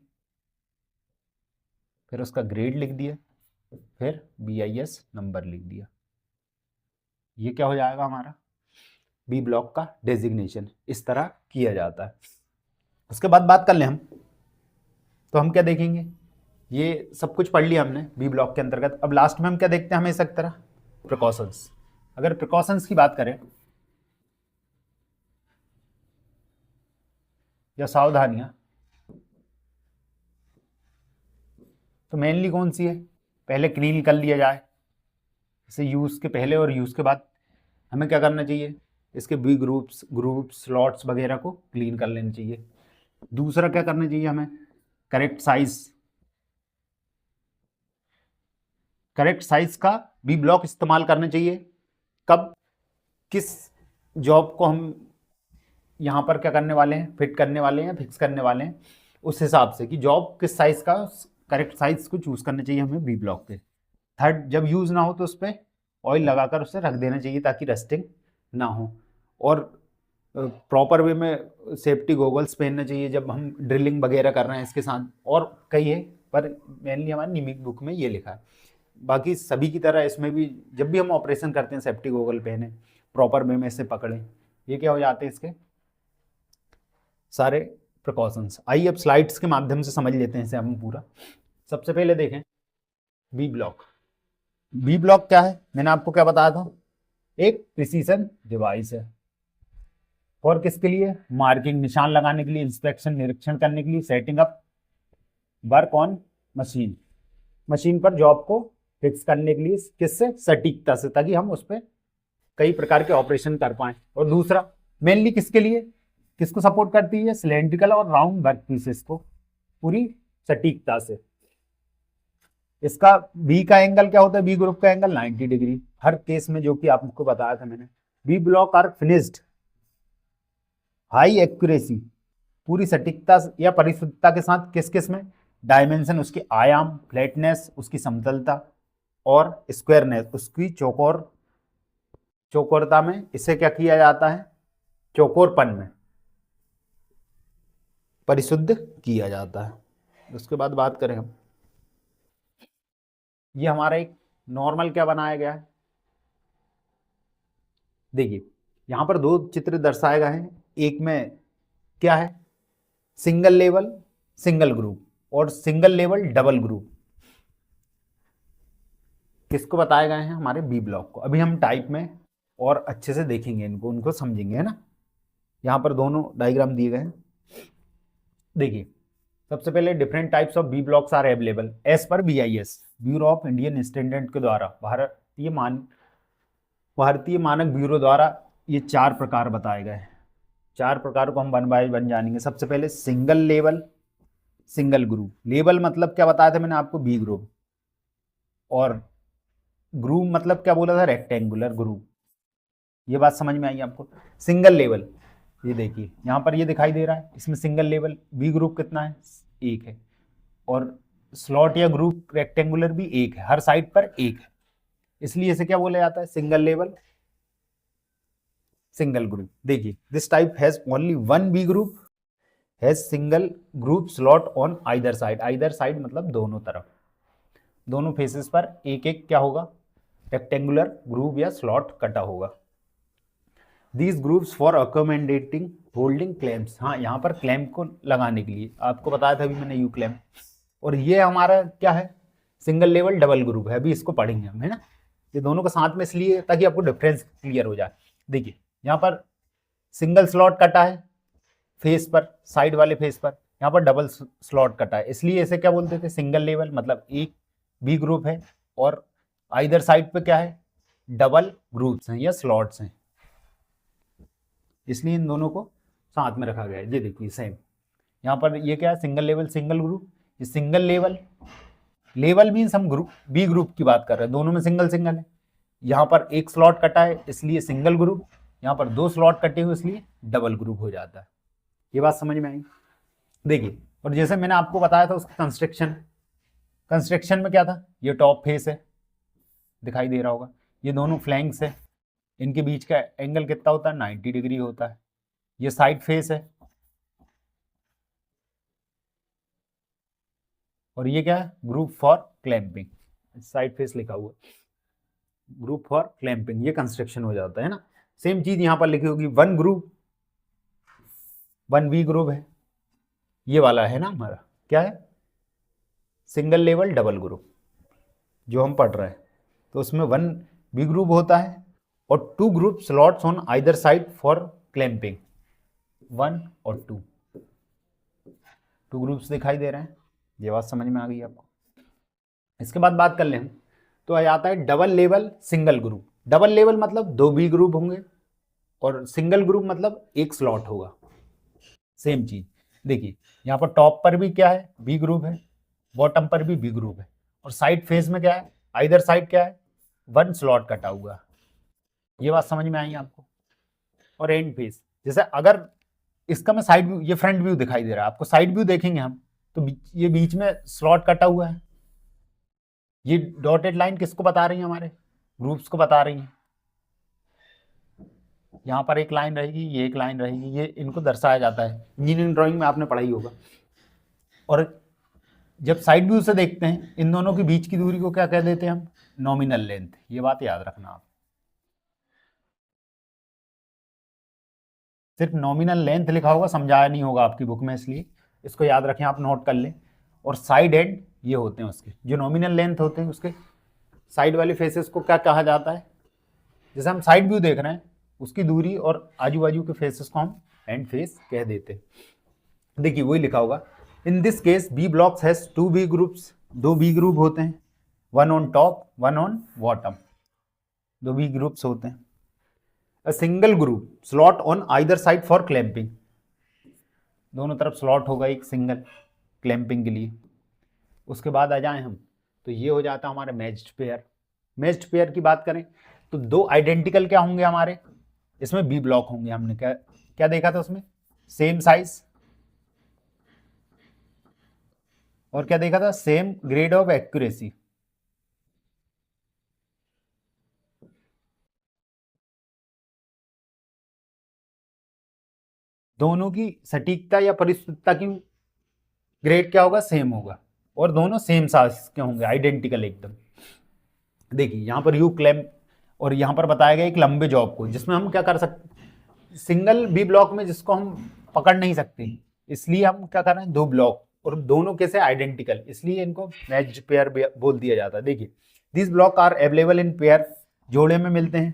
फिर उसका ग्रेड लिख दिया, फिर BIS नंबर लिख दिया। ये क्या हो जाएगा हमारा? बी ब्लॉक का डेजिग्नेशन इस तरह किया जाता है। उसके बाद बात कर लें हम, तो हम क्या देखेंगे? ये सब कुछ पढ़ लिया हमने बी ब्लॉक के अंतर्गत। अब लास्ट में हम क्या देखते हैं? हमेशा की तरह प्रिकॉशंस। अगर प्रिकॉशंस की बात करें या सावधानियां, तो मेनली कौन सी है? पहले क्लीन कर लिया जाए, इसे यूज़ के पहले और यूज़ के बाद हमें क्या करना चाहिए? इसके बी ग्रुप्स स्लॉट्स वगैरह को क्लीन कर लेना चाहिए। दूसरा क्या करना चाहिए हमें? करेक्ट साइज का बी ब्लॉक इस्तेमाल करना चाहिए। कब? किस जॉब को हम यहाँ पर क्या करने वाले हैं? फिट करने वाले हैं, फिक्स करने वाले हैं, उस हिसाब से कि जॉब किस साइज का, करेक्ट साइज को चूज करना चाहिए हमें बी ब्लॉक के। थर्ड, जब यूज ना हो तो उस पर ऑयल लगाकर उसे रख देना चाहिए ताकि रस्टिंग ना हो। और प्रॉपर वे में सेफ्टी गोगल्स पहनना चाहिए जब हम ड्रिलिंग वगैरह कर रहे हैं इसके साथ। और कई है, पर मेनली हमारी निमिक बुक में ये लिखा है। बाकी सभी की तरह इसमें भी जब भी हम ऑपरेशन करते हैं सेफ्टी गोगल पहने, प्रॉपर वे में इसे पकड़ें। ये क्या हो जाते हैं इसके सारे प्रिकॉशंस। आइए अब स्लाइड्स के माध्यम से समझ लेते हैं इसे हम पूरा। सबसे पहले देखें बी ब्लॉक। बी ब्लॉक क्या है, मैंने आपको क्या बताया था, एक प्रिसीजन डिवाइस है। और किसके लिए, मार्किंग निशान लगाने के लिए, इंस्पेक्शन निरीक्षण करने के लिए, setting up work on machine, machine पर जॉब को फिक्स करने के लिए, किससे, सटीकता से, ताकि हम उस पर कई प्रकार के ऑपरेशन कर पाए। और दूसरा मेनली किसके लिए, किसको सपोर्ट करती है, सिलेंड्रिकल और राउंड वर्क पीसेस को पूरी सटीकता से। इसका बी का एंगल क्या होता है, बी ग्रुप का एंगल 90 डिग्री हर केस में, जो कि आपको बताया था मैंने। B block are finished high accuracy, पूरी सटीकता या परिशुद्धता के साथ, किस किस में, डायमेंशन उसके आयाम, फ्लैटनेस उसकी समतलता, और स्क्वायरनेस उसकी चौकोरता में, इसे क्या किया जाता है, चौकोरपन में परिशुद्ध किया जाता है। उसके बाद बात करें हम, ये हमारा एक नॉर्मल क्या बनाया गया है, देखिए यहां पर दो चित्र दर्शाए गए हैं, एक में क्या है, सिंगल लेवल सिंगल ग्रुप और सिंगल लेवल डबल ग्रुप, किसको बताए गए हैं, हमारे बी ब्लॉक को। अभी हम टाइप में और अच्छे से देखेंगे उनको समझेंगे, है ना। यहां पर दोनों डायग्राम दिए गए हैं। देखिए सबसे पहले different types of B blocks are available as पर BIS, bureau of Indian standard के द्वारा, भारतीय मानक ब्यूरो द्वारा ये 4 प्रकार बताए गए हैं। 4 प्रकार को हम 1 बाय 1 जानेंगे। सबसे पहले single level single group, level मतलब क्या बताया था मैंने आपको, बी ग्रुप, और ग्रुप मतलब क्या बोला था, रेक्टेंगुलर ग्रुप। ये बात समझ में आई आपको। सिंगल लेवल, ये देखिए यहाँ पर ये दिखाई दे रहा है, इसमें सिंगल लेवल बी ग्रुप कितना है, 1 है, और स्लॉट या ग्रुप रेक्टेंगुलर भी 1 है, हर साइड पर 1 है, इसलिए इसे क्या बोला जाता है, सिंगल लेवल सिंगल ग्रुप। देखिए this type has only 1 B group has single group slot on either side मतलब दोनों तरफ, दोनों फेसेस पर एक एक क्या होगा, रेक्टेंगुलर ग्रुप या स्लॉट कटा होगा। These groups for accommodating holding clamps, हाँ यहाँ पर क्लैम्प को लगाने के लिए, आपको बताया था अभी मैंने यू क्लैम्प। और ये हमारा क्या है, सिंगल लेवल डबल ग्रुप है, अभी इसको पढ़ेंगे हम, है ना। ये दोनों के साथ में इसलिए ताकि आपको डिफरेंस क्लियर हो जाए। देखिए यहाँ पर सिंगल स्लॉट कटा है फेस पर, साइड वाले फेस पर, यहाँ पर डबल स्लॉट कटा है, इसलिए इसे क्या बोलते थे, सिंगल लेवल, मतलब एक बी ग्रुप है और आइदर साइड पे क्या है, डबल ग्रुप्स हैं या स्लॉट्स हैं, इसलिए इन दोनों को साथ में रखा गया है। ये देखिए सेम यहाँ पर ये क्या है, सिंगल लेवल सिंगल ग्रुप, ये सिंगल लेवल मीन्स हम ग्रुप बी ग्रुप की बात कर रहे हैं, दोनों में सिंगल सिंगल है। यहाँ पर एक स्लॉट कटा है इसलिए सिंगल ग्रुप, यहाँ पर 2 स्लॉट कटे हुए इसलिए डबल ग्रुप हो जाता है। ये बात समझ में आई। देखिए और जैसे मैंने आपको बताया था उसका कंस्ट्रक्शन में क्या था, ये टॉप फेस है, दिखाई दे रहा होगा, ये दोनों फ्लैंक्स है, इनके बीच का एंगल कितना होता है, 90 डिग्री होता है। ये साइड फेस है और ये क्या है, group for clamping, side face लिखा हुआ, ग्रुप फॉर क्लैंपिंग, ये कंस्ट्रक्शन हो जाता है ना। सेम चीज यहां पर लिखी होगी, 1 ग्रुप 1 बी ग्रुप है, ये वाला है ना हमारा, क्या है, सिंगल लेवल डबल ग्रुप जो हम पढ़ रहे हैं, तो उसमें 1 बी ग्रुप होता है और 2 group slots on either side for clamping, 1 और 2 ग्रुप्स दिखाई दे रहे हैं। ये बात समझ में आ गई आपको। इसके बाद बात कर लें हम, तो आ जाता है double level single group. Double level मतलब 2 बी ग्रुप होंगे और सिंगल ग्रुप मतलब 1 स्लॉट होगा। सेम चीज देखिए यहाँ पर टॉप पर भी क्या है, बी ग्रुप है, बॉटम पर भी बी ग्रुप है, और साइड फेस में क्या है, आइदर साइड क्या है, 1 स्लॉट कटा हुआ। ये बात समझ में आई आपको। और एंड फेस, जैसे अगर इसका मैं साइड व्यू, ये फ्रंट व्यू दिखाई दे रहा है आपको, साइड व्यू देखेंगे हम तो ये बीच में स्लॉट कटा हुआ है। ये डॉटेड लाइन किसको बता रही है, हमारे ग्रुप्स को बता रही है। यहाँ पर एक लाइन रहेगी, ये एक लाइन रहेगी, ये इनको दर्शाया जाता है, इंजीनियरिंग ड्राइंग में आपने पढ़ाई होगा। और जब साइड व्यू से देखते हैं इन दोनों के बीच की दूरी को क्या कह देते हैं हम, नॉमिनल लेंथ। ये बात याद रखना आप, सिर्फ नॉमिनल लेंथ लिखा होगा, समझाया नहीं होगा आपकी बुक में, इसलिए इसको याद रखें, आप नोट कर लें। और साइड एंड ये होते हैं उसके, जो नॉमिनल लेंथ होते हैं उसके साइड वाले फेसेस को क्या कहा जाता है? जैसे हम साइड व्यू देख रहे हैं, उसकी दूरी और आजू बाजू के फेसेस को हम एंड फेस कह देते हैं। देखिए वही लिखा होगा, in this case B blocks has 2 B groups, 2 B group होते हैं, 1 on top 1 on bottom, 2 B groups होते हैं। A single group slot on either side for clamping, दोनों तरफ स्लॉट होगा एक सिंगल क्लैंपिंग के लिए। उसके बाद आ जाएं हम, तो ये हो जाता है हमारा मैच्ड पेयर। मैच्ड पेयर की बात करें तो 2 आइडेंटिकल क्या होंगे हमारे, इसमें बी ब्लॉक होंगे। हमने क्या क्या देखा था उसमें, सेम साइज, और क्या देखा था, सेम ग्रेड ऑफ एक्यूरेसी। दोनों की सटीकता या परिशुद्धता की ग्रेड क्या होगा, सेम होगा, और दोनों सेम साइज के होंगे, आइडेंटिकल एकदम। देखिए यहाँ पर यू क्लैम्प, और यहाँ पर बताया गया एक लंबे जॉब को, जिसमें हम क्या कर सकते, सिंगल बी ब्लॉक में जिसको हम पकड़ नहीं सकते, इसलिए हम क्या कर रहे हैं, 2 ब्लॉक, और दोनों कैसे आइडेंटिकल, इसलिए इनको मैच्ड पेयर बोल दिया जाता है। देखिए this block are available in pair, जोड़े में मिलते हैं,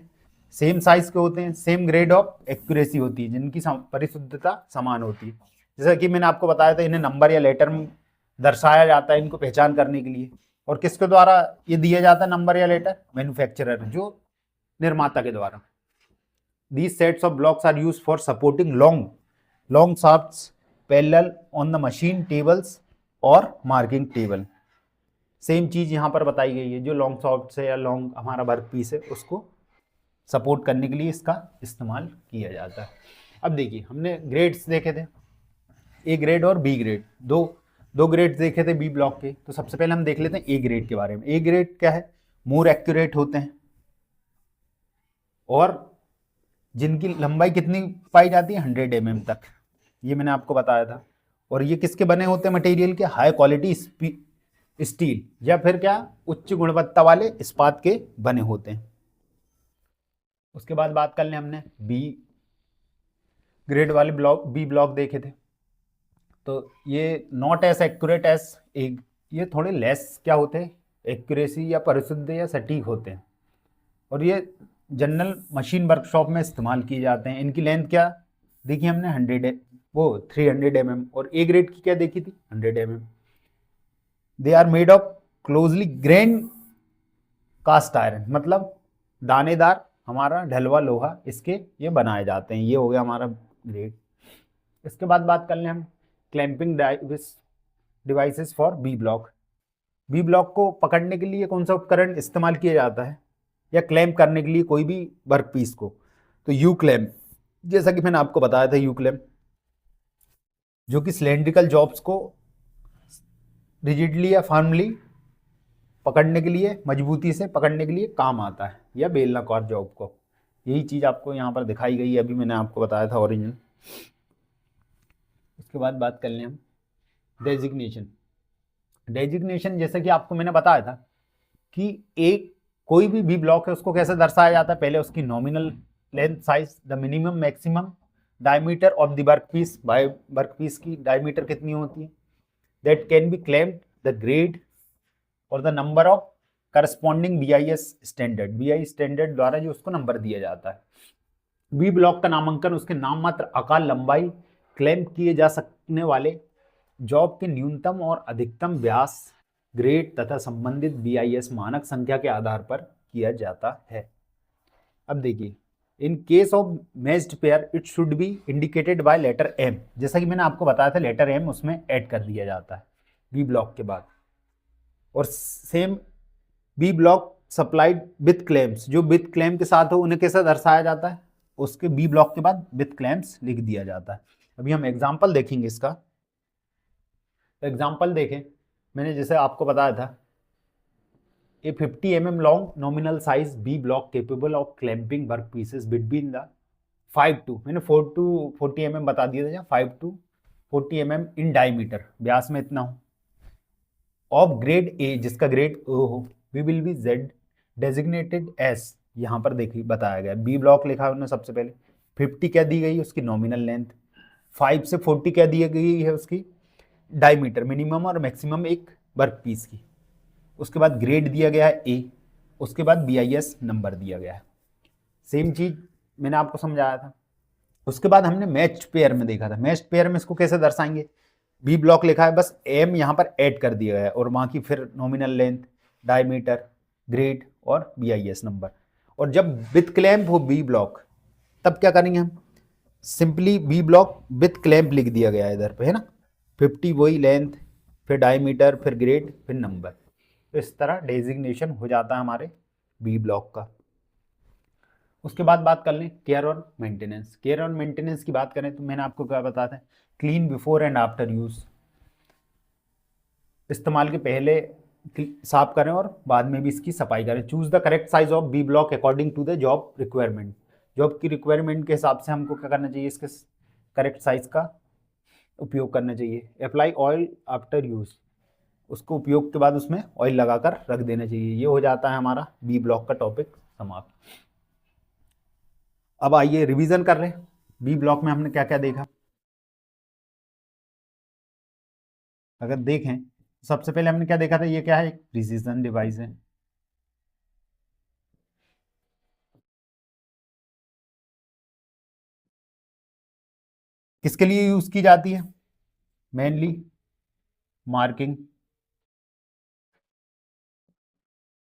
सेम साइज के होते हैं, सेम ग्रेड ऑफ एक्यूरेसी होती है, जिनकी परिशुद्धता समान होती है। जैसा कि मैंने आपको बताया था, इन्हें नंबर या लेटर में दर्शाया जाता है इनको पहचान करने के लिए। और किसके द्वारा ये दिया जाता है नंबर या लेटर, मैन्युफैक्चरर, जो निर्माता के द्वारा। These sets of blocks are used for supporting long shafts parallel on the machine tables और marking table। सेम चीज यहाँ पर बताई गई है, जो लॉन्ग शॉफ्ट है या लॉन्ग हमारा वर्क पीस है, उसको सपोर्ट करने के लिए इसका इस्तेमाल किया जाता है। अब देखिए हमने ग्रेड्स देखे थे, ए ग्रेड और बी ग्रेड, दो ग्रेड्स देखे थे बी ब्लॉक के। तो सबसे पहले हम देख लेते हैं ए ग्रेड के बारे में। ए ग्रेड क्या है, मोर एक्यूरेट होते हैं, और जिनकी लंबाई कितनी पाई जाती है, 100 mm तक, ये मैंने आपको बताया था। और ये किसके बने होते हैं, मटेरियल के, हाई क्वालिटी स्टील या फिर क्या, उच्च गुणवत्ता वाले इस्पात के बने होते हैं। उसके बाद बात कर लें, हमने बी ग्रेड वाले ब्लॉक, बी ब्लॉक देखे थे। तो ये not as accurate as A, ये थोड़े लेस क्या होते हैं, एक्यूरेसी या परिशुद्ध या सटीक होते हैं, और ये जनरल मशीन वर्कशॉप में इस्तेमाल किए जाते हैं। इनकी लेंथ क्या देखी हमने, 300 mm, और ए ग्रेड की क्या देखी थी, 100 mm। They are made of closely grain cast iron, मतलब दानेदार हमारा ढलवा लोहा, इसके ये बनाए जाते हैं। ये हो गया हमारा ग्रेड। इसके बाद बात कर लें हम clamping devices for B block. B block को पकड़ने के लिए कौन सा उपकरण इस्तेमाल किया जाता है, या क्लैम्प करने के लिए कोई भी वर्क पीस को, तो यू क्लैम्प, जैसा कि मैंने आपको बताया था, यू क्लैम्प, जो कि सिलेंड्रिकल जॉब्स को रिजिडली या फर्मली पकड़ने के लिए, मजबूती से पकड़ने के लिए काम आता है, या बेलनाकार जॉब को। यही चीज़ आपको यहाँ पर दिखाई गई है, अभी मैंने आपको बताया था ओरिजिनल। उसके बाद बात कर लें हम डेजिग्नेशन, जैसे कि आपको मैंने बताया था कि एक कोई भी बी ब्लॉक है उसको कैसे दर्शाया जाता है, पहले उसकी nominal length size, the minimum maximum diameter of the workpiece, by workpiece की डायमीटर कितनी होती है, that can be claimed, the grade और the number of corresponding BIS standard, BI standard द्वारा जो उसको नंबर दिया जाता है। बी ब्लॉक का नामांकन उसके नाम मात्र आकार, लंबाई, क्लेम किए जा सकने वाले जॉब के न्यूनतम और अधिकतम व्यास, ग्रेड तथा संबंधित BIS मानक संख्या के आधार पर किया जाता है। अब देखिए, in case of matched pair it should be indicated by letter M, जैसा कि मैंने आपको बताया था, लेटर M उसमें ऐड कर दिया जाता है बी ब्लॉक के बाद। और same B block supplied with clamps, जो विथ क्लेम के साथ हो उन्हें कैसे दर्शाया जाता है, उसके बी ब्लॉक के बाद विथ क्लेम्स लिख दिया जाता है। अभी हम एग्जाम्पल देखेंगे इसका। एग्जाम्पल देखें, मैंने जैसे आपको बताया था, a 50 mm long nominal size B block capable of clamping work pieces between the 5 to, मैंने 4 to 40 mm बता दिया था, 5 to 40 mm इन डायमीटर, व्यास में इतना हो, ऑफ ग्रेड ए, जिसका ग्रेड ओ हो, we will be Z designated S, यहाँ पर देखिए बताया गया, बी ब्लॉक लिखा है उन्होंने सबसे पहले, 50 क्या दी गई उसकी नॉमिनल लेंथ, 5 से 40 क्या दी गई है उसकी डायमीटर, मिनिमम और मैक्सिमम एक वर्क पीस की। उसके बाद ग्रेड दिया गया है ए, उसके बाद BIS नंबर दिया गया है। सेम चीज़ मैंने आपको समझाया था। उसके बाद हमने मैच्ड पेयर में देखा था। मैच्ड पेयर में इसको कैसे दर्शाएंगे, बी ब्लॉक लिखा है, बस एम यहाँ पर ऐड कर दिया गया है और वहाँ की फिर नॉमिनल लेंथ, डायमीटर, ग्रेड और BIS नंबर। और जब विथ क्लैंप हो बी ब्लॉक तब क्या करेंगे हम, simply B block with clamp लिख दिया गया है इधर पे, है ना, 50 वही लेंथ, फिर डायमीटर, फिर ग्रेड, फिर नंबर। तो इस तरह डेजिग्नेशन हो जाता है हमारे बी ब्लॉक का। उसके बाद बात कर लें केयर और मेंटेनेंस। केयर और मेंटेनेंस की बात करें तो मैंने आपको क्या बताया था, clean before and after use, इस्तेमाल के पहले साफ करें और बाद में भी इसकी सफाई करें। Choose the correct size of B block according to the job requirement. Job की रिक्वायरमेंट के हिसाब से हमको क्या करना चाहिए, इसके करेक्ट साइज का उपयोग करना चाहिए। अप्लाई ऑयल आफ्टर यूज़, उसको उपयोग के बाद उसमें ऑयल लगाकर रख देना चाहिए। ये हो जाता है हमारा बी ब्लॉक का टॉपिक समाप्त। अब आइए रिवीजन कर रहे हैं, बी ब्लॉक में हमने क्या क्या देखा। अगर देखें सबसे पहले हमने क्या देखा था, ये क्या है, एक प्रिसीजन डिवाइस है। किसके लिए यूज की जाती है, मेनली मार्किंग,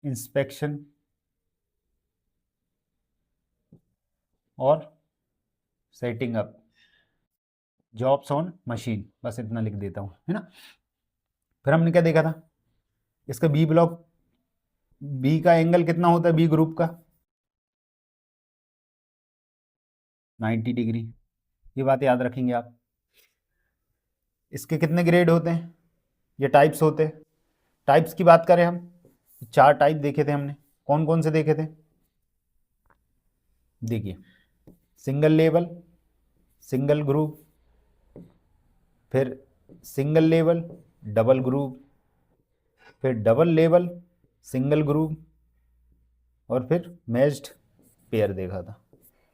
इंस्पेक्शन और setting up jobs on machine. बस इतना लिख देता हूँ, है ना। फिर हमने क्या देखा था, इसका बी ब्लॉक, बी का एंगल कितना होता है बी ग्रुप का, 90 डिग्री। ये बात याद रखेंगे आप। इसके कितने ग्रेड होते हैं, ये टाइप्स होते हैं। टाइप्स की बात करें हम, 4 टाइप देखे थे हमने। कौन कौन से देखे थे, देखिए, सिंगल लेवल, सिंगल ग्रुप, फिर सिंगल लेवल, डबल ग्रुप, फिर डबल लेवल, सिंगल ग्रुप, और फिर मैच्ड पेयर देखा था,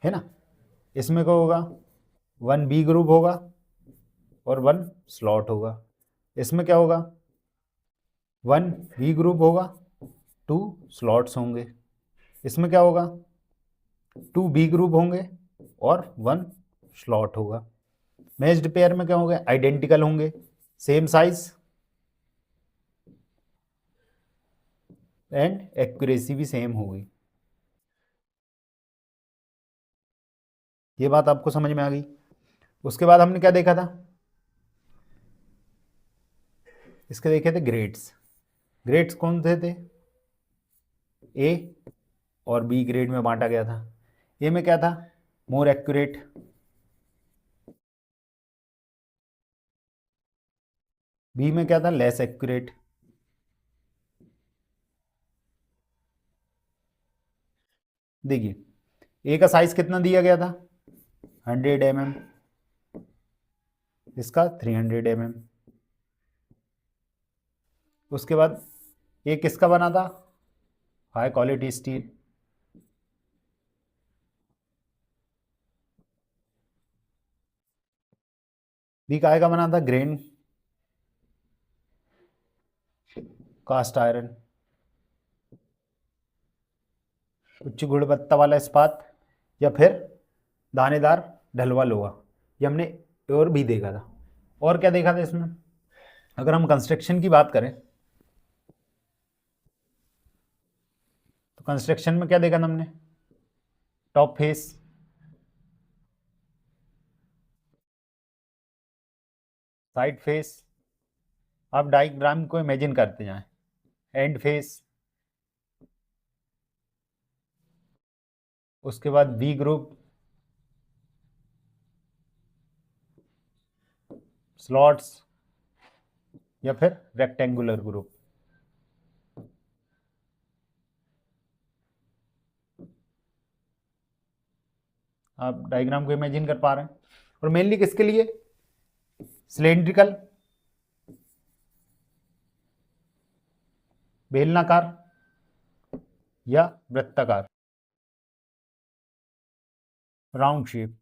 है ना। इसमें क्या होगा, 1 बी ग्रुप होगा और 1 स्लॉट होगा। इसमें क्या होगा, 1 बी ग्रुप होगा, 2 स्लॉट्स होंगे। इसमें क्या होगा, 2 बी ग्रुप होंगे और 1 स्लॉट होगा। मैच्ड पेयर में क्या होंगे, आइडेंटिकल होंगे, सेम साइज एंड एक्यूरेसी भी सेम होगी। ये बात आपको समझ में आ गई। उसके बाद हमने क्या देखा था, इसके देखे थे ग्रेड्स। ग्रेड्स कौन से थे, ए और बी ग्रेड में बांटा गया था। ए में क्या था, मोर एक्यूरेट, बी में क्या था, लेस एक्यूरेट। देखिए ए का साइज कितना दिया गया था, 100 mm, इसका 300 mm। उसके बाद ए किसका बना था, हाई क्वालिटी स्टील। बी काय का बना था, ग्रेन कास्ट आयरन, उच्च गुणवत्ता वाला इस्पात, या फिर दानेदार ढलवा लोहा। ये हमने और भी देखा था। और क्या देखा था इसमें, अगर हम कंस्ट्रक्शन की बात करें तो कंस्ट्रक्शन में क्या देखा था हमने, टॉप फेस, साइड फेस, आप डायग्राम को इमेजिन करते जाएं, एंड फेस, उसके बाद बी ग्रुप, स्लॉट्स, या फिर रेक्टेंगुलर ग्रुप। आप डायग्राम को इमेजिन कर पा रहे हैं। और मेनली किसके लिए, सिलेंड्रिकल, बेलनाकार या वृत्ताकार, राउंड शेप,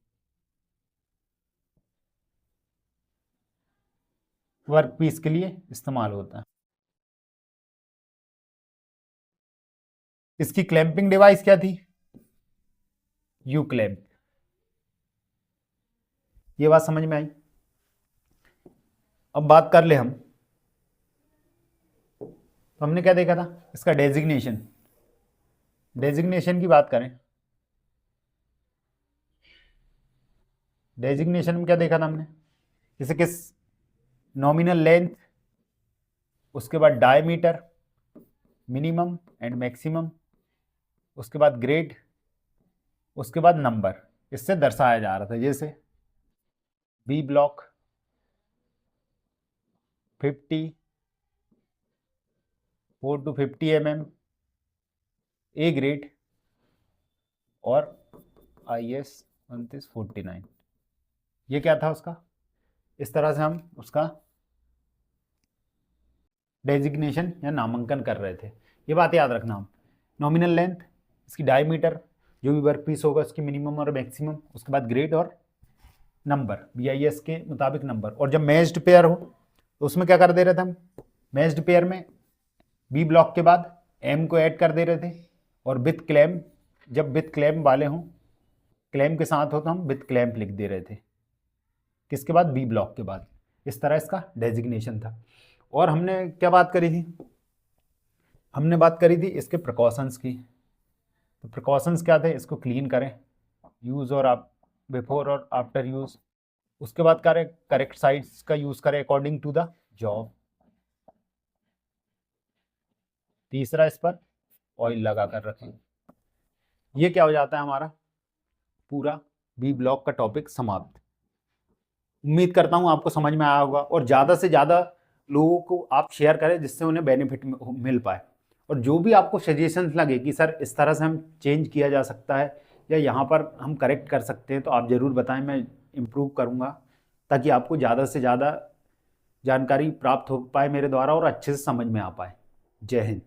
वर्क पीस के लिए इस्तेमाल होता है। इसकी क्लैंपिंग डिवाइस क्या थी? You clamp. ये बात समझ में आई? अब बात कर ले हम, तो हमने क्या देखा था? इसका डेजिग्नेशन। डेजिग्नेशन की बात करें, डेजिग्नेशन में क्या देखा था हमने? जैसे किस नॉमिनल लेंथ, उसके बाद डायमीटर मिनिमम एंड मैक्सिमम, उसके बाद ग्रेड, उसके बाद नंबर, इससे दर्शाया जा रहा था। जैसे B block 50 4 to 50 mm, A grade और IS 2949। ये क्या था उसका? इस तरह से हम उसका डेजिग्नेशन या नामांकन कर रहे थे। ये बात याद रखना हम। नॉमिनल लेंथ, इसकी डायमीटर, जो भी वर्क पीस होगा उसकी मिनिमम और मैक्सिमम, उसके बाद ग्रेड और नंबर, BIS के मुताबिक नंबर। और जब मैच्ड पेयर हो तो उसमें क्या कर दे रहे थे हम? मैच्ड पेयर में बी ब्लॉक के बाद M को ऐड कर दे रहे थे, और विथ क्लैम, जब विथ क्लैम वाले हों, क्लैम के साथ हो तो हम विथ क्लैम्प लिख दे रहे थे। किसके बाद? बी ब्लॉक के बाद। इस तरह इसका डेजिग्नेशन था। और हमने क्या बात करी थी? हमने बात करी थी इसके प्रिकॉशंस की। तो प्रिकॉशंस क्या थे? इसको क्लीन करें, यूज़ और आप बिफोर और आफ्टर यूज़। उसके बाद करें करेक्ट साइड्स का यूज़ करें अकॉर्डिंग टू द जॉब। तीसरा, इस पर ऑयल लगा कर रखें। ये क्या हो जाता है हमारा पूरा बी ब्लॉक का टॉपिक समाप्त। उम्मीद करता हूँ आपको समझ में आया होगा, और ज़्यादा से ज़्यादा लोगों को आप शेयर करें जिससे उन्हें बेनिफिट मिल पाए। और जो भी आपको सजेशंस लगे कि सर इस तरह से हम चेंज किया जा सकता है या यहाँ पर हम करेक्ट कर सकते हैं, तो आप ज़रूर बताएं, मैं इम्प्रूव करूँगा, ताकि आपको ज़्यादा से ज़्यादा जानकारी प्राप्त हो पाए मेरे द्वारा और अच्छे से समझ में आ पाए। जय हिंद।